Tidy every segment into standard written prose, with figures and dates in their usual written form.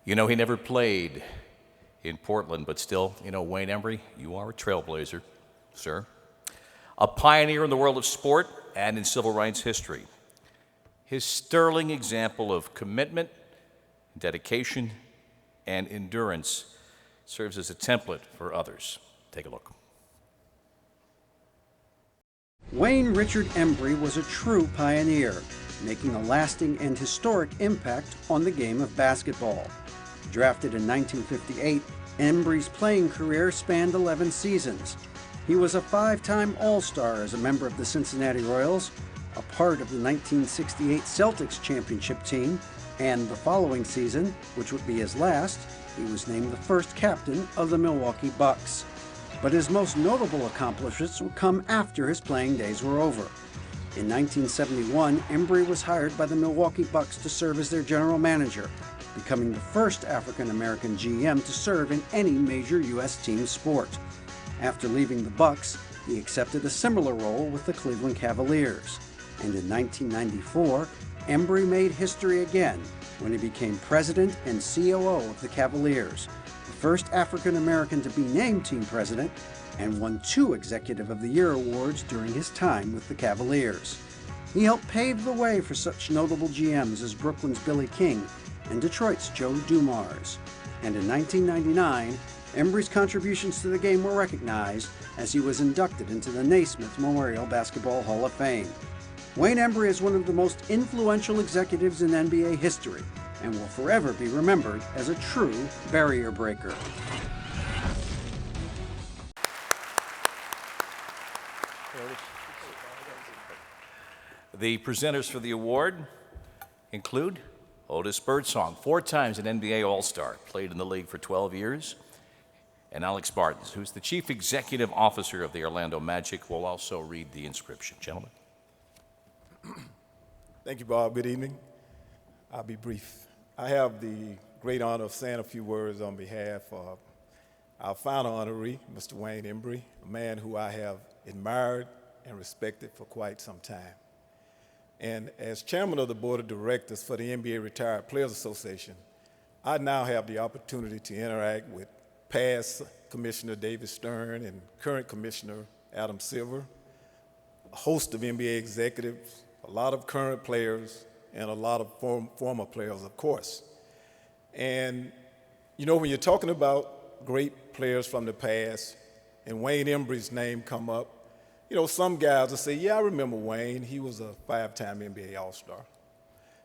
You know, he never played in Portland, but still, Wayne Embry, you are a trailblazer, sir. A pioneer in the world of sport and in civil rights history. His sterling example of commitment, dedication, and endurance serves as a template for others. Take a look. Wayne Richard Embry was a true pioneer, making a lasting and historic impact on the game of basketball. Drafted in 1958, Embry's playing career spanned 11 seasons. He was a 5-time All-Star as a member of the Cincinnati Royals, a part of the 1968 Celtics championship team, and the following season, which would be his last, he was named the first captain of the Milwaukee Bucks. But his most notable accomplishments would come after his playing days were over. In 1971, Embry was hired by the Milwaukee Bucks to serve as their general manager, becoming the first African-American GM to serve in any major U.S. team sport. After leaving the Bucks, he accepted a similar role with the Cleveland Cavaliers. And in 1994, Embry made history again when he became president and COO of the Cavaliers, the first African-American to be named team president, and won 2 Executive of the Year awards during his time with the Cavaliers. He helped pave the way for such notable GMs as Brooklyn's Billy King and Detroit's Joe Dumars. And in 1999, Embry's contributions to the game were recognized as he was inducted into the Naismith Memorial Basketball Hall of Fame. Wayne Embry is one of the most influential executives in NBA history and will forever be remembered as a true barrier breaker. The presenters for the award include Otis Birdsong, 4 times an NBA All-Star, played in the league for 12 years, and Alex Bartens, who's the Chief Executive Officer of the Orlando Magic, will also read the inscription. Gentlemen. Thank you, Bob. Good evening. I'll be brief. I have the great honor of saying a few words on behalf of our final honoree, Mr. Wayne Embry, a man who I have admired and respected for quite some time. And as chairman of the board of directors for the NBA Retired Players Association, I now have the opportunity to interact with past Commissioner David Stern and current Commissioner Adam Silver, a host of NBA executives, a lot of current players, and a lot of former players, of course. And, when you're talking about great players from the past and Wayne Embry's name come up, some guys will say, yeah, I remember Wayne. He was a 5-time NBA All-Star.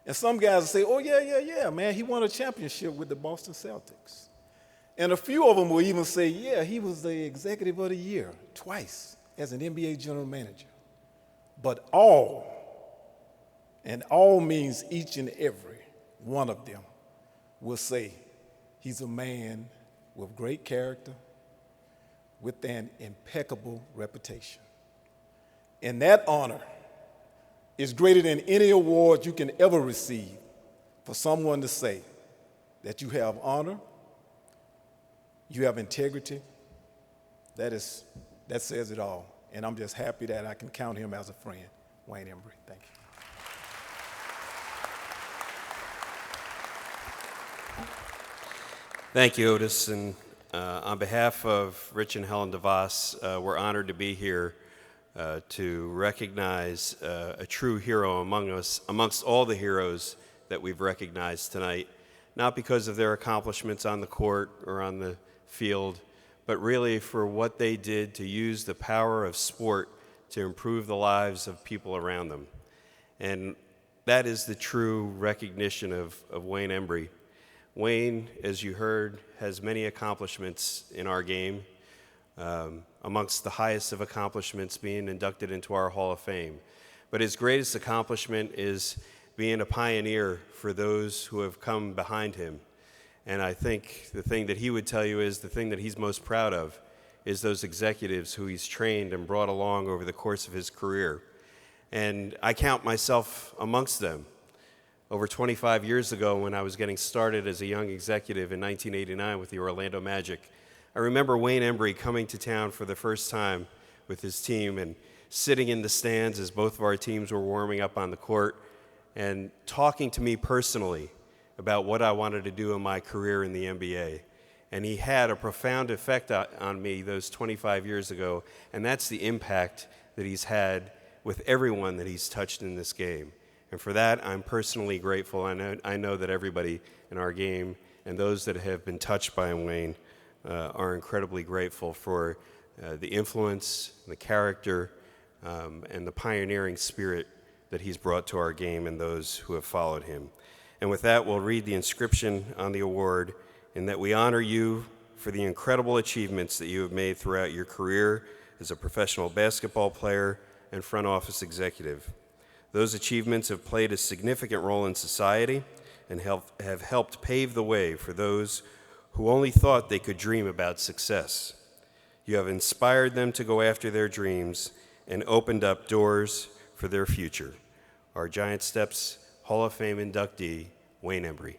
And some guys will say, oh, yeah, man, he won a championship with the Boston Celtics. And a few of them will even say, yeah, he was the Executive of the Year twice as an NBA general manager. But all means each and every one of them will say he's a man with great character, with an impeccable reputation. And that honor is greater than any award you can ever receive for someone to say that you have honor, you have integrity. That says it all. And I'm just happy that I can count him as a friend, Wayne Embry. Thank you. Thank you, Otis. And on behalf of Rich and Helen DeVos, we're honored to be here to recognize a true hero among us, amongst all the heroes that we've recognized tonight, not because of their accomplishments on the court or on the field, but really for what they did to use the power of sport to improve the lives of people around them. And that is the true recognition of Wayne Embry. Wayne, as you heard, has many accomplishments in our game, amongst the highest of accomplishments being inducted into our Hall of Fame. But his greatest accomplishment is being a pioneer for those who have come behind him. And I think the thing that he would tell you is the thing that he's most proud of is those executives who he's trained and brought along over the course of his career. And I count myself amongst them. Over 25 years ago, when I was getting started as a young executive in 1989 with the Orlando Magic, I remember Wayne Embry coming to town for the first time with his team and sitting in the stands as both of our teams were warming up on the court and talking to me personally about what I wanted to do in my career in the NBA. And he had a profound effect on me those 25 years ago, and that's the impact that he's had with everyone that he's touched in this game. And for that, I'm personally grateful. I know that everybody in our game and those that have been touched by Wayne are incredibly grateful for the influence, the character, and the pioneering spirit that he's brought to our game and those who have followed him. And with that, we'll read the inscription on the award, in that we honor you for the incredible achievements that you have made throughout your career as a professional basketball player and front office executive. Those achievements have played a significant role in society and have helped pave the way for those who only thought they could dream about success. You have inspired them to go after their dreams and opened up doors for their future. Our Giant Steps Hall of Fame inductee, Wayne Embry.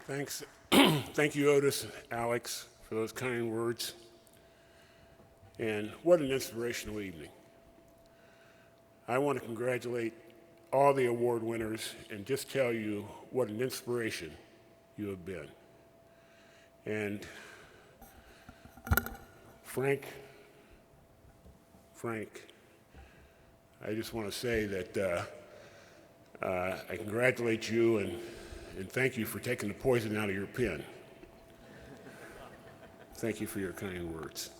Thanks. Thank you, Otis, Alex, for those kind words. And what an inspirational evening. I want to congratulate all the award winners and just tell you what an inspiration you have been. And Frank, I just want to say that I congratulate you and thank you for taking the poison out of your pen. Thank you for your kind words.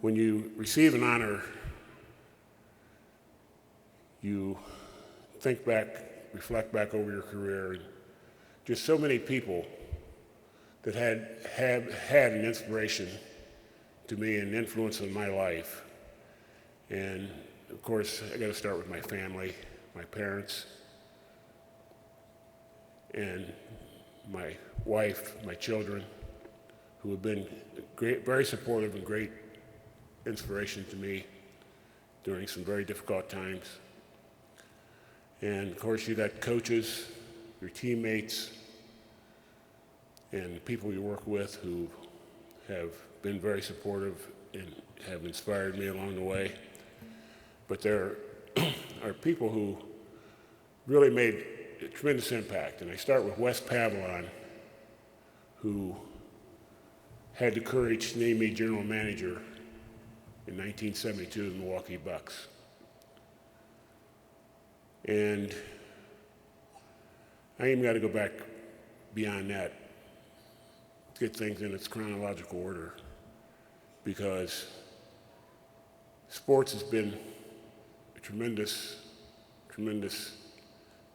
When you receive an honor, you think back, reflect back over your career, and just so many people that have had an inspiration to me and influence in my life. And of course, I got to start with my family, my parents, and my wife, my children, who have been great, very supportive and great inspiration to me during some very difficult times. And of course, you got coaches, your teammates, and the people you work with who have been very supportive and have inspired me along the way. But there are people who really made a tremendous impact. And I start with Wes Pavlon, who had the courage to name me general manager in 1972 of the Milwaukee Bucks. And I even got to go back beyond that, get things in its chronological order, because sports has been a tremendous, tremendous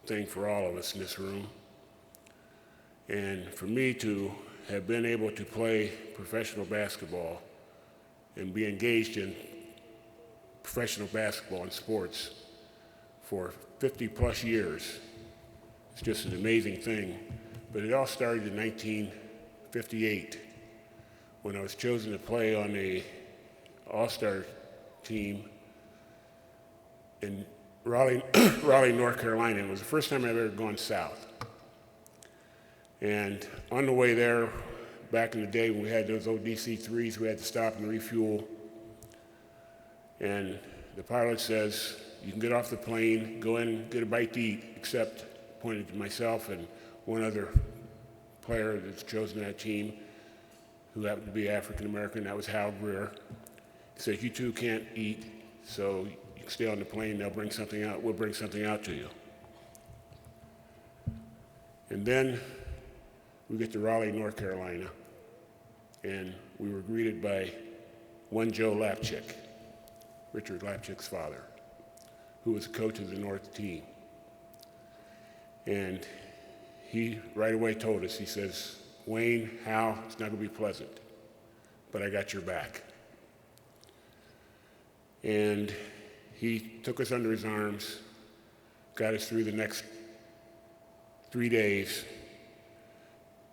thing for all of us in this room. And for me to have been able to play professional basketball and be engaged in professional basketball and sports for 50 plus years, it's just an amazing thing. But it all started in 1958 when I was chosen to play on the All-Star team in Raleigh, North Carolina. It was the first time I've ever gone south. And on the way there, back in the day when we had those old DC-3s, we had to stop and refuel. And the pilot says, you can get off the plane, go in, get a bite to eat, except pointed to myself and one other player that's chosen that team who happened to be African American. That was Hal Greer. He said, you two can't eat, so you can stay on the plane, they'll bring something out, we'll bring something out to you. And then we get to Raleigh, North Carolina, and we were greeted by one Joe Lapchick, Richard Lapchick's father, who was the coach of the North team. And he right away told us, he says, Wayne, Hal, it's not gonna be pleasant, but I got your back. And he took us under his arms, got us through the next 3 days,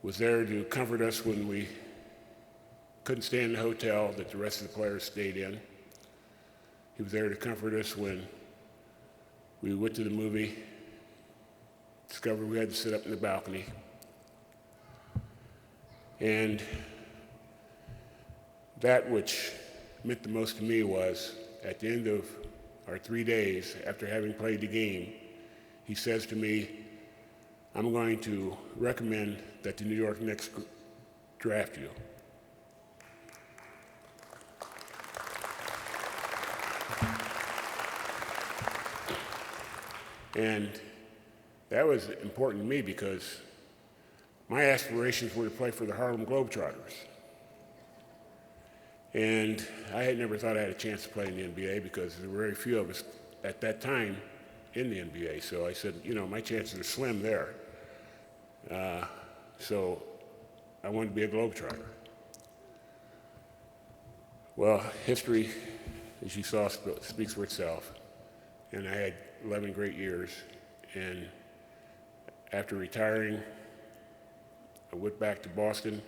was there to comfort us when we couldn't stay in the hotel that the rest of the players stayed in. He was there to comfort us when we went to the movie, discovered we had to sit up in the balcony. And that which meant the most to me was at the end of our 3 days after having played the game, he says to me, "I'm going to recommend that the New York Knicks draft you." And that was important to me because my aspirations were to play for the Harlem Globetrotters. And I had never thought I had a chance to play in the NBA because there were very few of us at that time in the NBA. So I said, you know, my chances are slim there. So I wanted to be a Globetrotter. Well, history, as you saw, speaks for itself. And I had 11 great years. And after retiring, I went back to Boston,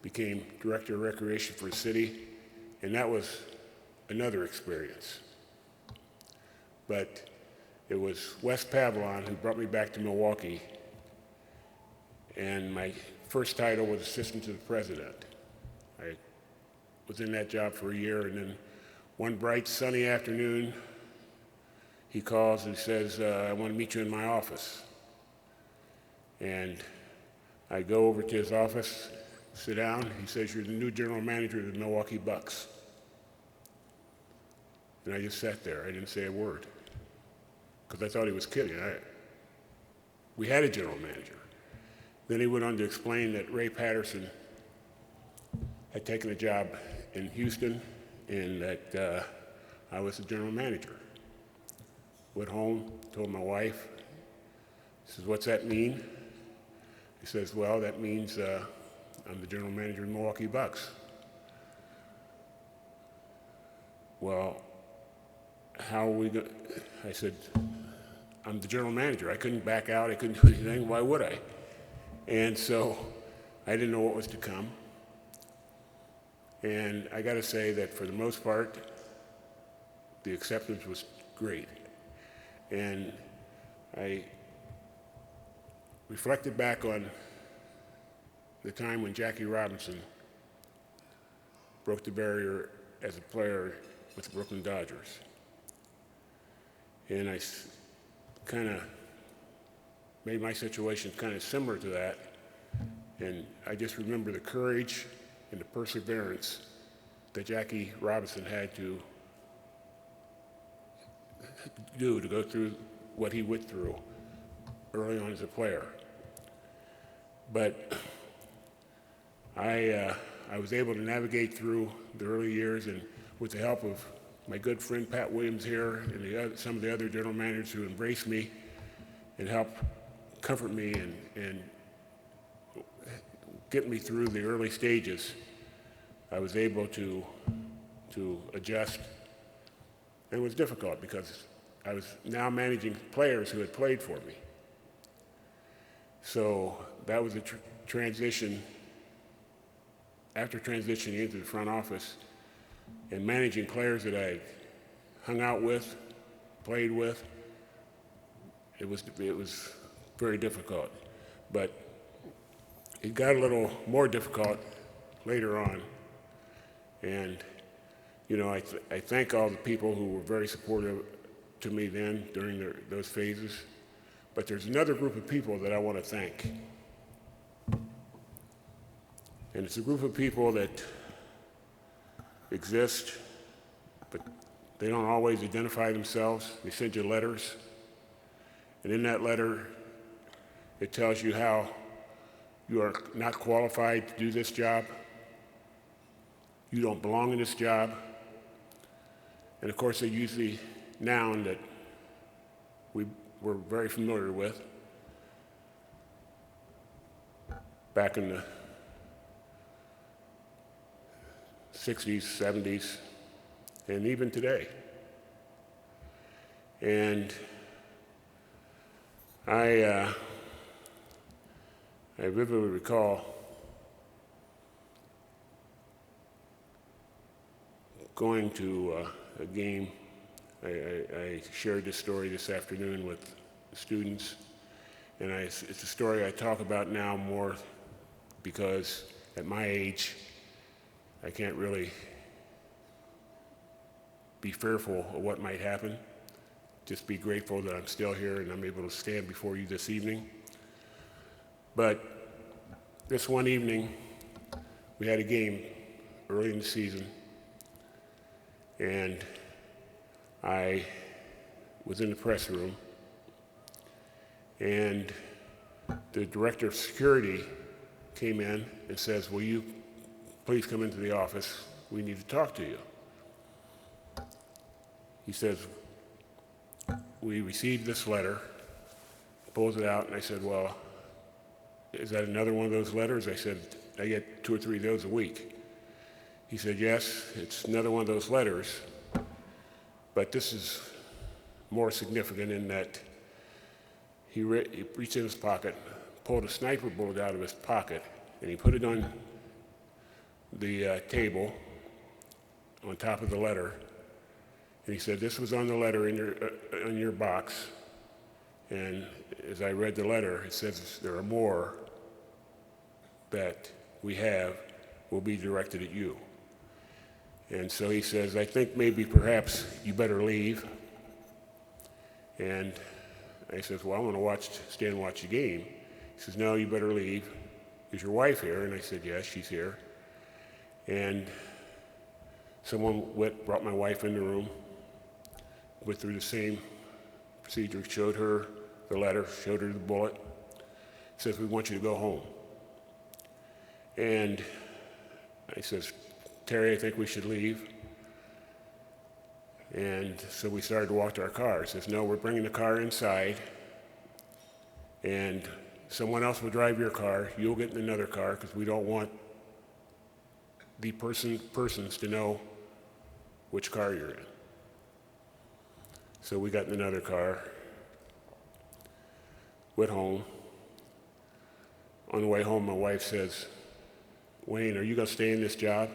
became director of recreation for the city, and that was another experience. But it was Wes Pavlon who brought me back to Milwaukee, and my first title was assistant to the president. I was in that job for a year, and then one bright sunny afternoon, he calls and says, "I want to meet you in my office." And I go over to his office, sit down. He says, "You're the new general manager of the Milwaukee Bucks." And I just sat there. I didn't say a word because I thought he was kidding. We had a general manager. Then he went on to explain that Ray Patterson had taken a job in Houston and that I was the general manager. Went home, told my wife. He says, "What's that mean?" He says, "Well, that means I'm the general manager of the Milwaukee Bucks." Well, how are we going? I said, "I'm the general manager. I couldn't back out. I couldn't do anything. Why would I?" And so I didn't know what was to come. And I got to say that for the most part, the acceptance was great. And I reflected back on the time when Jackie Robinson broke the barrier as a player with the Brooklyn Dodgers. And I kind of made my situation kind of similar to that. And I just remember the courage and the perseverance that Jackie Robinson had to do to go through what he went through early on as a player. But I was able to navigate through the early years, and with the help of my good friend Pat Williams here and some of the other general managers who embraced me and helped comfort me and get me through the early stages, I was able to adjust. And it was difficult because I was now managing players who had played for me. So that was a transition. After transitioning into the front office and managing players that I hung out with, played with, it was very difficult. But it got a little more difficult later on. And, you know, I thank all the people who were very supportive to me then during those phases. But there's another group of people that I want to thank. And it's a group of people that exist, but they don't always identify themselves. They send you letters. And in that letter, it tells you how you are not qualified to do this job. You don't belong in this job. And of course, they use the noun that we're very familiar with back in the 60s, 70s, and even today. And I vividly recall going to a game. I shared this story this afternoon with students, and it's a story I talk about now more because at my age, I can't really be fearful of what might happen. Just be grateful that I'm still here and I'm able to stand before you this evening. But this one evening, we had a game early in the season, and I was in the press room, and the director of security came in and says, "Will you please come into the office? We need to talk to you." He says, "We received this letter," pulls it out, and I said, "Well, is that another one of those letters?" I said, "I get 2 or 3 of those a week." He said, "Yes, it's another one of those letters, but this is more significant in that he reached in his pocket, pulled a sniper bullet out of his pocket, and he put it on the table on top of the letter. And he said, 'This was on the letter in your box.' And as I read the letter, it says there are more that we have will be directed at you." And so he says, "I think maybe perhaps you better leave." And I says, "Well, I want to stay and watch the game." He says, "No, you better leave. Is your wife here?" And I said, "Yes, she's here." And someone brought my wife in the room, went through the same procedure, showed her the letter, showed her the bullet, says, "We want you to go home." And I says, "Terry, I think we should leave." And so we started to walk to our car. He says, "No, we're bringing the car inside, and someone else will drive your car. You'll get in another car because we don't want the persons to know which car you're in." So we got in another car, went home. On the way home, my wife says, "Wayne, are you going to stay in this job?"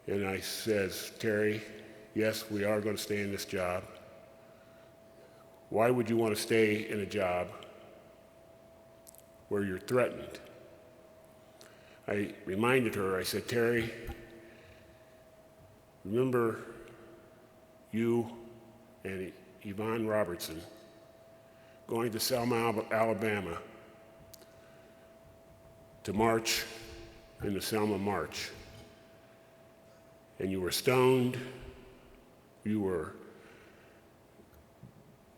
And I says, "Terry, yes, we are going to stay in this job. Why would you want to stay in a job where you're threatened?" I reminded her, I said, "Terry, remember you and Yvonne Robertson going to Selma, Alabama to march in the Selma March. And you were stoned, you were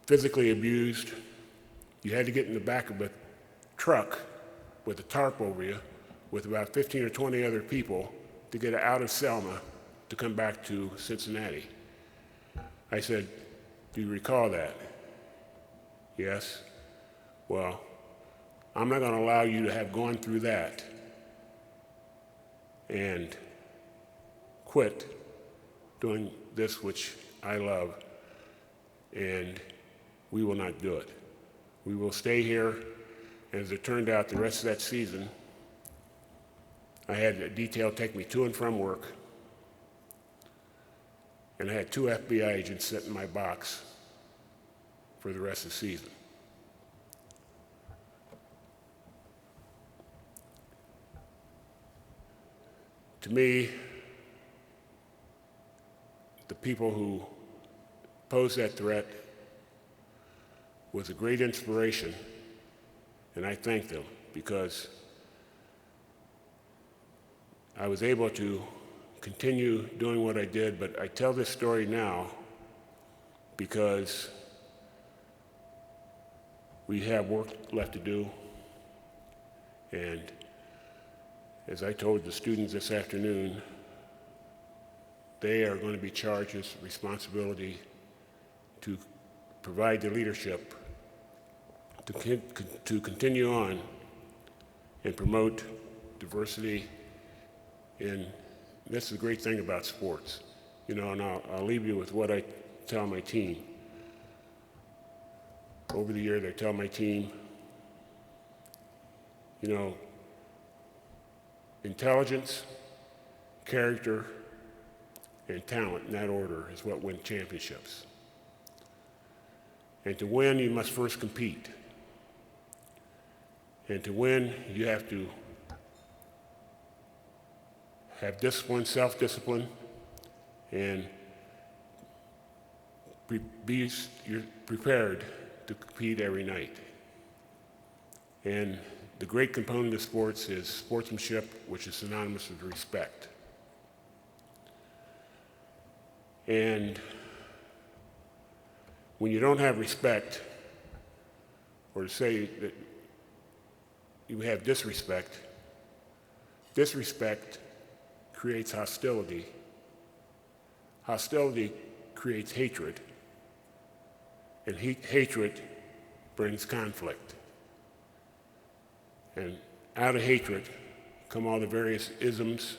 physically abused, you had to get in the back of a truck with a tarp over you with about 15 or 20 other people to get out of Selma to come back to Cincinnati." I said, "Do you recall that?" "Yes." "Well, I'm not going to allow you to have gone through that and quit doing this which I love, and we will not do it. We will stay here." And as it turned out, the rest of that season, I had a detail take me to and from work, and I had 2 FBI agents sit in my box for the rest of the season. To me, the people who posed that threat was a great inspiration, and I thank them because I was able to continue doing what I did. But I tell this story now because we have work left to do, and as I told the students this afternoon, they are going to be charged with responsibility to provide the leadership to continue on and promote diversity. And that's the great thing about sports. You know, and I'll leave you with what I tell my team. Over the years, I tell my team, you know, intelligence, character, and talent in that order is what wins championships. And to win, you must first compete. And to win, you have to have discipline, self-discipline, and you're prepared to compete every night. And the great component of sports is sportsmanship, which is synonymous with respect. And when you don't have respect, or to say that you have disrespect, disrespect creates hostility. Hostility creates hatred, and hatred brings conflict. And out of hatred come all the various isms.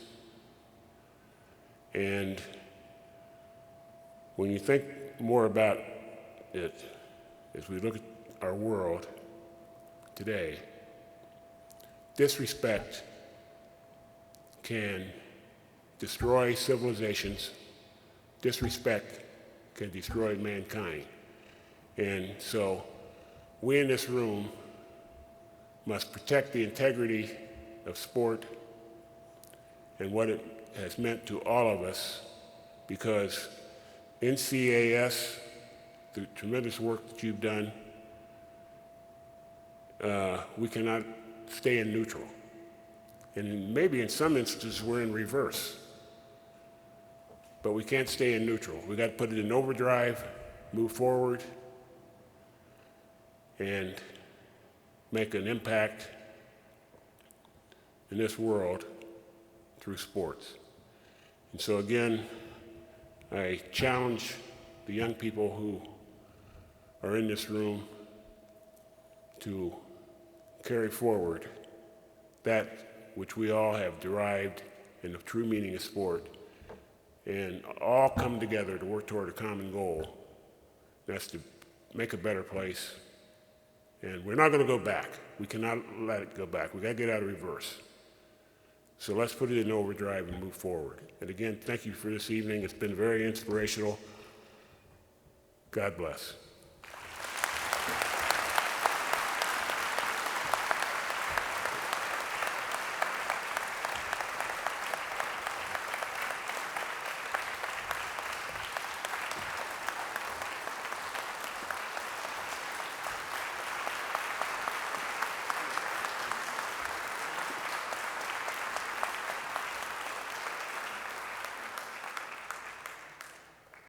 And when you think more about it, as we look at our world today, disrespect can destroy civilizations. Disrespect can destroy mankind. And so we in this room must protect the integrity of sport and what it has meant to all of us, because NCAS, the tremendous work that you've done, we cannot stay in neutral. And maybe in some instances we're in reverse. But we can't stay in neutral. We got to put it in overdrive, move forward, and make an impact in this world through sports. And so again, I challenge the young people who are in this room to carry forward that which we all have derived in the true meaning of sport, and all come together to work toward a common goal. That's to make a better place. And we're not going to go back. We cannot let it go back. We got to get out of reverse. So let's put it in overdrive and move forward. And again, thank you for this evening. It's been very inspirational. God bless.